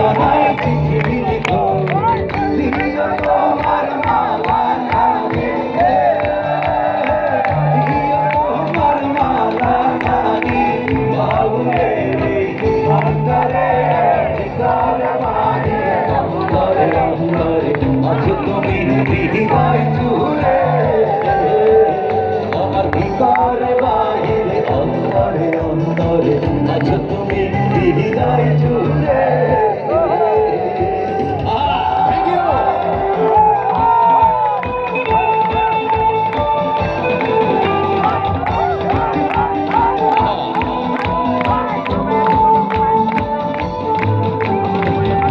ঠিকানায় চিঠি লিখো, দিও তোমার মালা নামে, দিও তোমার মালা নানি বাউলের অন্তরে, ঠিকানা মানে অন্তরে অন্তরে, আজ তুমি হৃদয় জুড়ে, আমার ভিতর বাহিরে অন্তরে অন্তরে, আজ তুমি হৃদয় জুড়ে।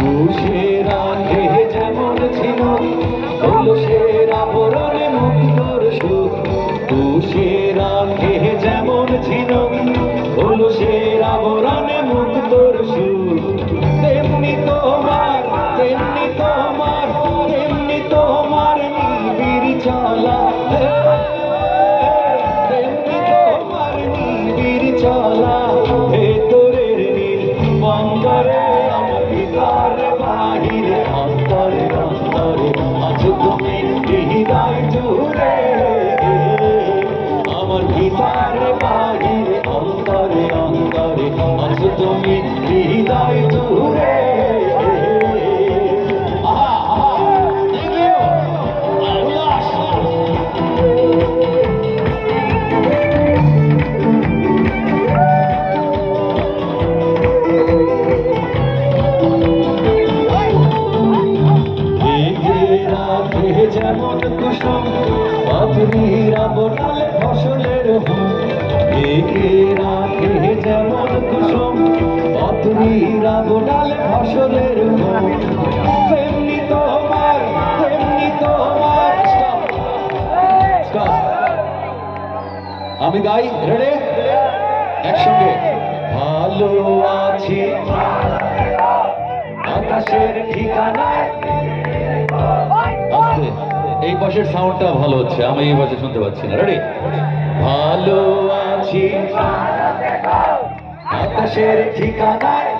তুষের আগে যেমন ছিল তুলসের আবরণে মুক্তর সুখ, তুষের আগে যেমন ছিল তুলসের আবরণে মুক্তর সুখ, তেমনি তোমার তেমনি তোমার তেমনি তোমার নিবিড় চলা, তেমনি তোমার নিবিড় চলা ভেতরের নীল বন্দরে, আমার ভিতর বাহিরে অন্তরে অন্তরে, আজ তুমি হৃদয় জুড়ে, আমার ভিতর বাহিরে অন্তরে অন্তরে, আজ তুমি হৃদয় জুড়ে। যেমন কুসুম পাথরিরা বোটালে ফসলের হুম, একে রাখে যেমন কুসুম পাথরিরা বোটালে ফসলের হুম, তেমনি তোমার তেমনি তোমার। আমি গাই, রেডি একসঙ্গে। ভালো আছি আকাশের ঠিকানায়, এই পাশের সাউন্ডটা ভালো হচ্ছে, আমি এই পাশে শুনতে পাচ্ছি না। রেডি, ভালো আছি আকাশের ঠিকানায়।